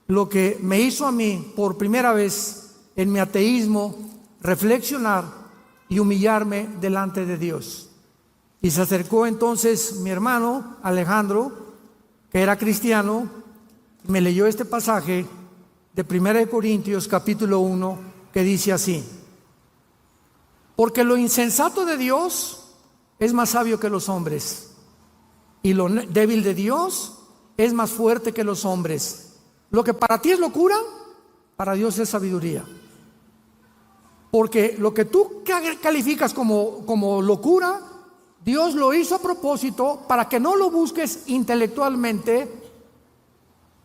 lo que me hizo a mí, por primera vez en mi ateísmo, reflexionar y humillarme delante de Dios. Y se acercó entonces mi hermano Alejandro, que era cristiano, y me leyó este pasaje de 1 Corintios capítulo 1, que dice así: porque lo insensato de Dios es más sabio que los hombres, y lo débil de Dios es más fuerte que los hombres. Lo que para ti es locura, para Dios es sabiduría. Porque lo que tú calificas como locura, Dios lo hizo a propósito para que no lo busques intelectualmente,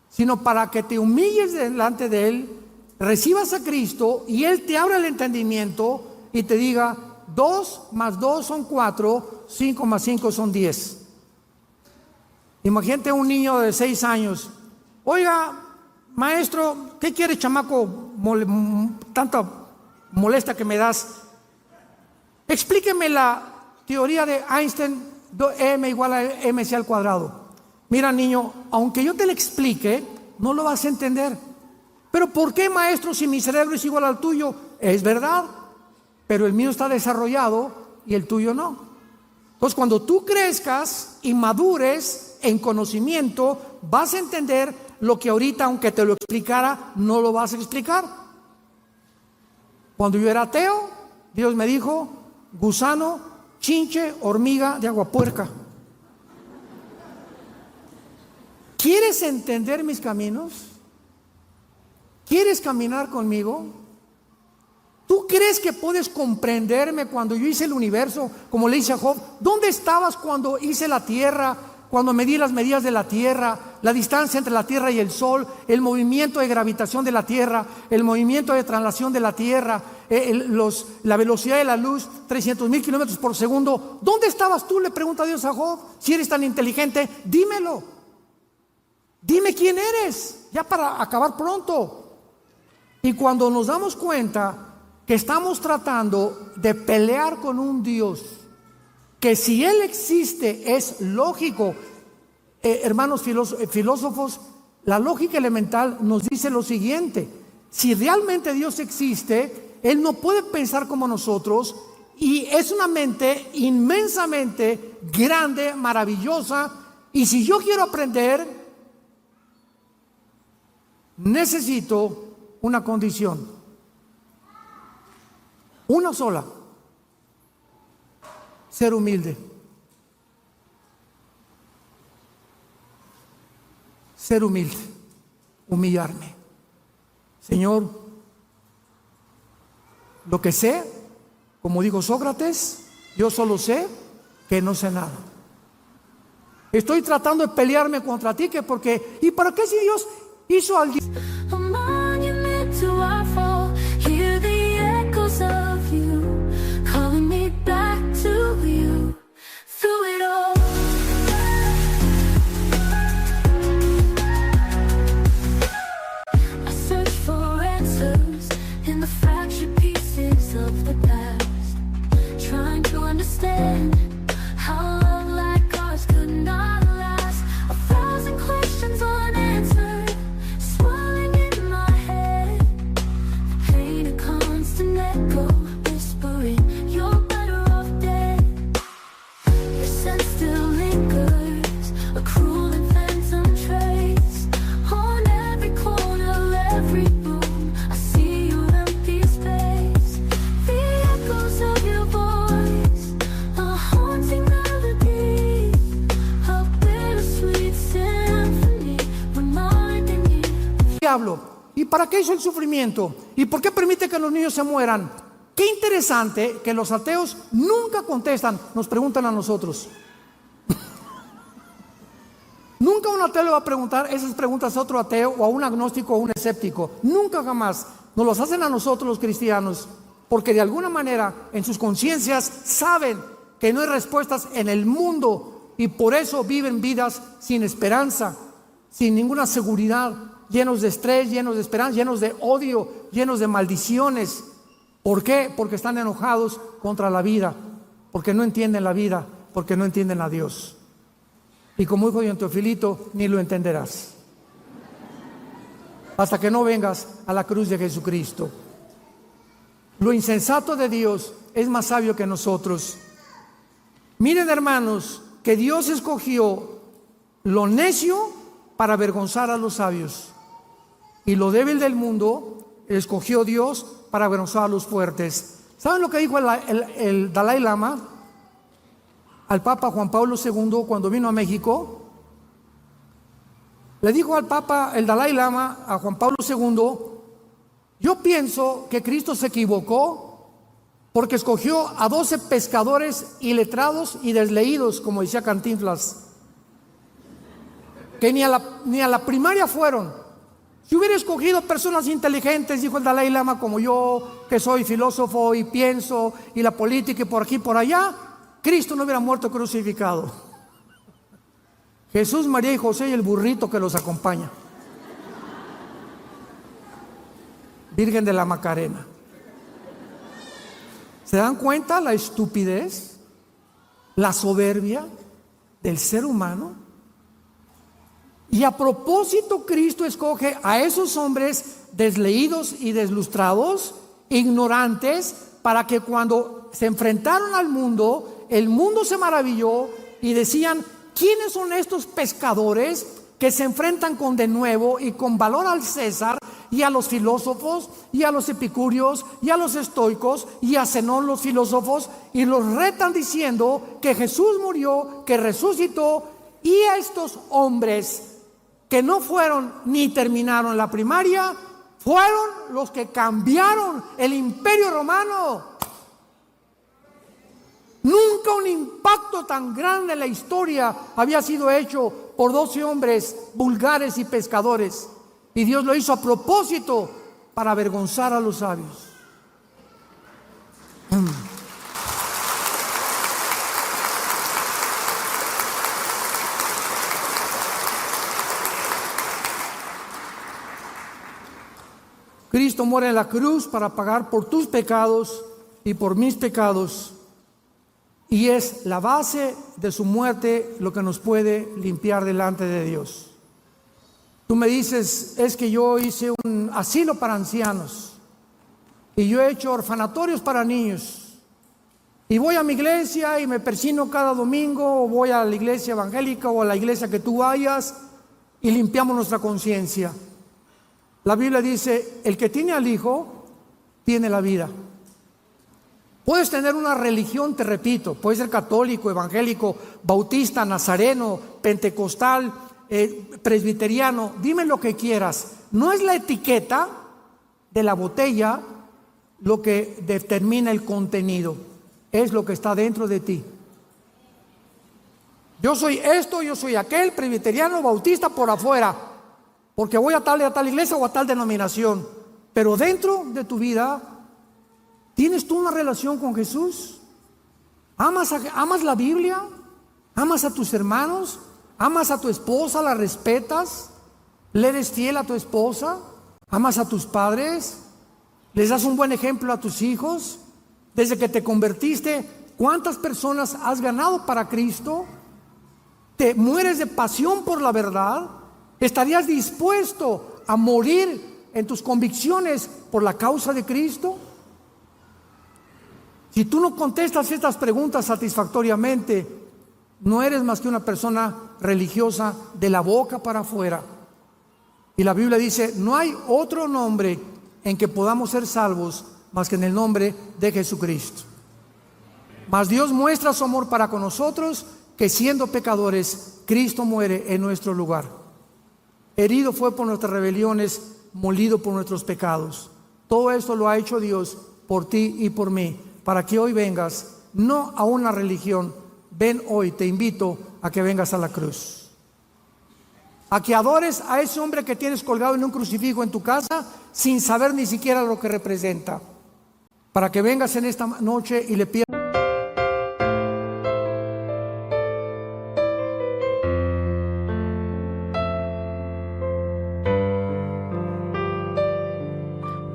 sino para que te humilles delante de Él, recibas a Cristo y Él te abra el entendimiento y te diga: 2 más 2 son 4, 5 más 5 son 10. Imagínate un niño de 6 años: oiga, maestro, ¿qué quiere, chamaco? Tanta molesta que me das. Explíqueme la teoría de Einstein, m igual a mc al cuadrado. Mira, niño, aunque yo te lo explique, no lo vas a entender. Pero ¿por qué, maestro, si mi cerebro es igual al tuyo? Es verdad, pero el mío está desarrollado y el tuyo no. Entonces, cuando tú crezcas y madures en conocimiento, vas a entender lo que ahorita, aunque te lo explicara, no lo vas a explicar. Cuando yo era ateo, Dios me dijo: gusano, chinche, hormiga de agua puerca. ¿Quieres entender mis caminos? ¿Quieres caminar conmigo? ¿Tú crees que puedes comprenderme cuando yo hice el universo? Como le dice a Job, ¿dónde estabas cuando hice la tierra? Cuando medí las medidas de la tierra, la distancia entre la tierra y el sol, el movimiento de gravitación de la tierra, el movimiento de traslación de la tierra, la velocidad de la luz, 300,000 kilómetros por segundo. ¿Dónde estabas tú? Le pregunta Dios a Job. Si eres tan inteligente, dímelo. Dime quién eres, ya para acabar pronto. Y cuando nos damos cuenta que estamos tratando de pelear con un Dios, que si Él existe es lógico, hermanos filósofos, la lógica elemental nos dice lo siguiente: si realmente Dios existe, Él no puede pensar como nosotros, y es una mente inmensamente grande, maravillosa, y si yo quiero aprender, necesito una condición, una sola: ser humilde. Ser humilde, humillarme. Señor, lo que sé, como dijo Sócrates, yo solo sé que no sé nada. Estoy tratando de pelearme contra ti, que porque, ¿y para qué si Dios hizo al A monument to our fall. Hear the echoes of you calling me back to you through it all. I search for answers in the fractured pieces of the past, trying to understand how love like ours could not last. 1,000 questions unanswered, swirling in my head. The pain, a constant echo, whispering, you're better off dead. Your scent still lingers, a cruel and phantom trace. On every corner, every room, I see your empty space. The echoes of your voice, a haunting melody, a bittersweet symphony, reminding me. diablo? ¿Y para qué hizo el sufrimiento? ¿Y por qué permite que los niños se mueran? Qué interesante que los ateos nunca contestan, nos preguntan a nosotros. Nunca un ateo le va a preguntar esas preguntas a otro ateo o a un agnóstico o a un escéptico. Nunca, jamás. Nos los hacen a nosotros los cristianos, porque de alguna manera en sus conciencias saben que no hay respuestas en el mundo, y por eso viven vidas sin esperanza, sin ninguna seguridad, llenos de estrés, llenos de esperanza, llenos de odio, llenos de maldiciones. ¿Por qué? Porque están enojados contra la vida, porque no entienden la vida, porque no entienden a Dios. Y como dijo don Teofilito, ni lo entenderás hasta que no vengas a la cruz de Jesucristo. Lo insensato de Dios es más sabio que nosotros. Miren, hermanos, que Dios escogió lo necio para avergonzar a los sabios, y lo débil del mundo escogió Dios para avergonzar a los fuertes. ¿Saben lo que dijo el Dalai Lama al Papa Juan Pablo II cuando vino a México? Le dijo al Papa, el Dalai Lama, a Juan Pablo II: yo pienso que Cristo se equivocó porque escogió a 12 pescadores iletrados y desleídos, como decía Cantinflas, que ni a la primaria fueron. Si hubiera escogido personas inteligentes, dijo el Dalai Lama, como yo, que soy filósofo y pienso, y la política y por aquí y por allá, Cristo no hubiera muerto crucificado. Jesús, María y José y el burrito que los acompaña. Virgen de la Macarena. ¿Se dan cuenta la estupidez, la soberbia del ser humano? Y a propósito, Cristo escoge a esos hombres desleídos y deslustrados, ignorantes, para que cuando se enfrentaron al mundo, el mundo se maravilló y decían: ¿quiénes son estos pescadores que se enfrentan con denuedo y con valor al César y a los filósofos y a los epicúreos y a los estoicos y a Zenón los filósofos, y los retan diciendo que Jesús murió, que resucitó, y a estos hombres que no fueron ni terminaron la primaria fueron los que cambiaron el Imperio Romano. Nunca un impacto tan grande en la historia había sido hecho por 12 hombres vulgares y pescadores. Y Dios lo hizo a propósito para avergonzar a los sabios. Cristo muere en la cruz para pagar por tus pecados y por mis pecados. Y es la base de su muerte lo que nos puede limpiar delante de Dios. Tú me dices, es que yo hice un asilo para ancianos y yo he hecho orfanatorios para niños y voy a mi iglesia y me persino cada domingo, o voy a la iglesia evangélica o a la iglesia que tú vayas y limpiamos nuestra conciencia. La Biblia dice, el que tiene al Hijo tiene la vida. Puedes tener una religión, te repito, puedes ser católico, evangélico, bautista, nazareno, pentecostal, presbiteriano, dime lo que quieras. No es la etiqueta de la botella lo que determina el contenido, es lo que está dentro de ti. Yo soy esto, yo soy aquel, presbiteriano, bautista por afuera, porque voy a tal iglesia o a tal denominación, pero dentro de tu vida, ¿tienes tú una relación con Jesús? ¿Amas la Biblia? ¿Amas a tus hermanos? ¿Amas a tu esposa? ¿La respetas? ¿Le eres fiel a tu esposa? ¿Amas a tus padres? ¿Les das un buen ejemplo a tus hijos? Desde que te convertiste, ¿cuántas personas has ganado para Cristo? ¿Te mueres de pasión por la verdad? ¿Estarías dispuesto a morir en tus convicciones por la causa de Cristo? Si tú no contestas estas preguntas satisfactoriamente, no eres más que una persona religiosa de la boca para afuera. Y la Biblia dice, no hay otro nombre en que podamos ser salvos más que en el nombre de Jesucristo. Mas Dios muestra su amor para con nosotros, que siendo pecadores, Cristo muere en nuestro lugar. Herido fue por nuestras rebeliones, molido por nuestros pecados. Todo esto lo ha hecho Dios por ti y por mí, para que hoy vengas, no a una religión, ven hoy, te invito a que vengas a la cruz. A que adores a ese hombre que tienes colgado en un crucifijo en tu casa, sin saber ni siquiera lo que representa. Para que vengas en esta noche y le pidas.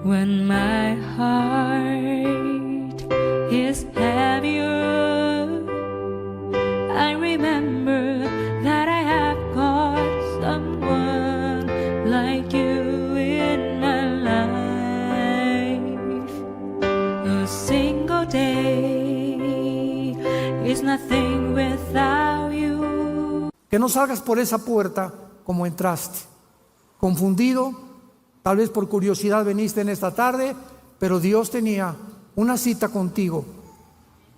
When my heart is heavier, I remember that I have got someone like you in my life. A single day is nothing without you. Que no salgas por esa puerta como entraste, confundido. Tal vez por curiosidad viniste en esta tarde, pero Dios tenía una cita contigo.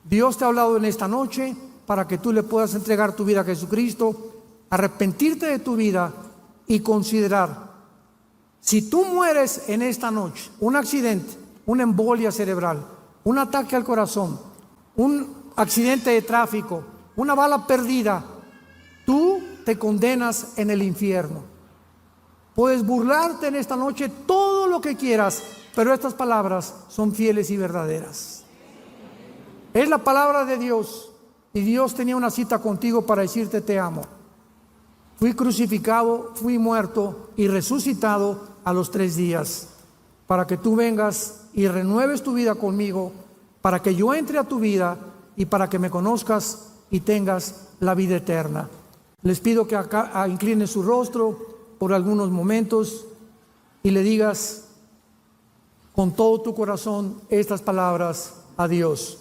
Dios te ha hablado en esta noche para que tú le puedas entregar tu vida a Jesucristo, arrepentirte de tu vida y considerar, si tú mueres en esta noche, un accidente, una embolia cerebral, un ataque al corazón, un accidente de tráfico, una bala perdida, tú te condenas en el infierno. Puedes burlarte en esta noche todo lo que quieras, pero estas palabras son fieles y verdaderas. Es la palabra de Dios, y Dios tenía una cita contigo para decirte te amo. Fui crucificado, fui muerto y resucitado a los 3 días, para que tú vengas y renueves tu vida conmigo, para que yo entre a tu vida y para que me conozcas y tengas la vida eterna. Les pido que acá inclinen su rostro por algunos momentos y le digas con todo tu corazón estas palabras a Dios.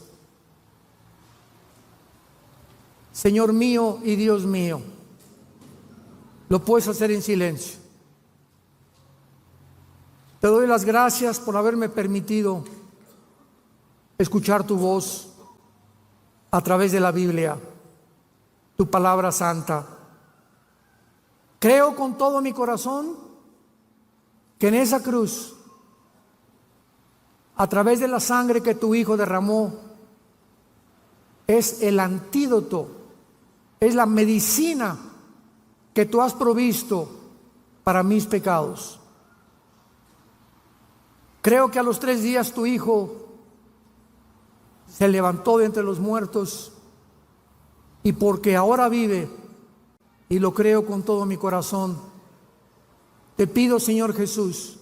Señor mío y Dios mío, lo puedes hacer en silencio. Te doy las gracias por haberme permitido escuchar tu voz a través de la Biblia, tu palabra santa. Creo con todo mi corazón que en esa cruz, a través de la sangre que tu Hijo derramó, es el antídoto, es la medicina que tú has provisto para mis pecados. Creo que a los 3 días tu Hijo se levantó de entre los muertos, y porque ahora vive, y lo creo con todo mi corazón, te pido, Señor Jesús,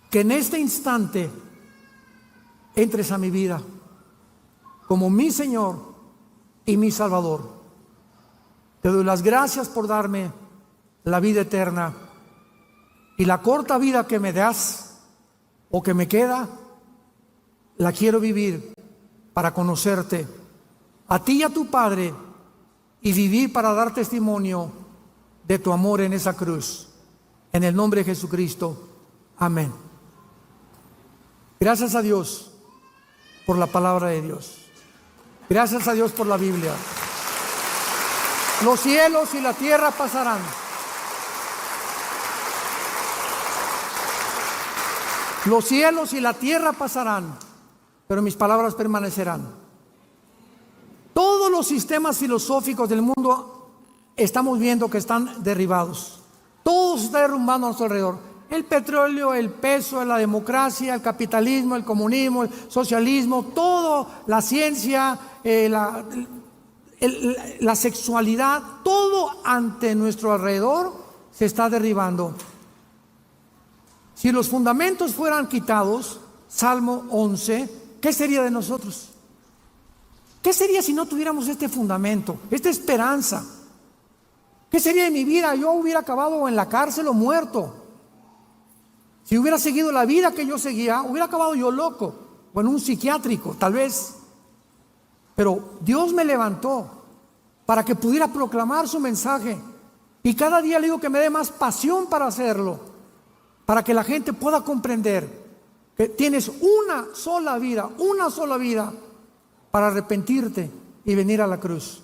que en este instante entres a mi vida como mi Señor y mi Salvador. Te doy las gracias por darme la vida eterna, y la corta vida que me das o que me queda, la quiero vivir para conocerte a ti y a tu Padre, y vivir para dar testimonio de tu amor en esa cruz. En el nombre de Jesucristo. Amén. Gracias a Dios por la palabra de Dios. Gracias a Dios por la Biblia. Los cielos y la tierra pasarán, los cielos y la tierra pasarán, pero mis palabras permanecerán. Todos los sistemas filosóficos del mundo estamos viendo que están derribados. Todo se está derrumbando a nuestro alrededor. El petróleo, el peso, la democracia, el capitalismo, el comunismo, el socialismo, todo, la ciencia, la sexualidad, todo ante nuestro alrededor se está derribando. Si los fundamentos fueran quitados, Salmo 11, ¿qué sería de nosotros? ¿Qué sería si no tuviéramos este fundamento, esta esperanza? ¿Qué sería de mi vida? Yo hubiera acabado en la cárcel o muerto. Si hubiera seguido la vida que yo seguía, hubiera acabado yo loco o en un psiquiátrico, tal vez. Pero Dios me levantó para que pudiera proclamar su mensaje. Y cada día le digo que me dé más pasión para hacerlo, para que la gente pueda comprender que tienes una sola vida para arrepentirte y venir a la cruz.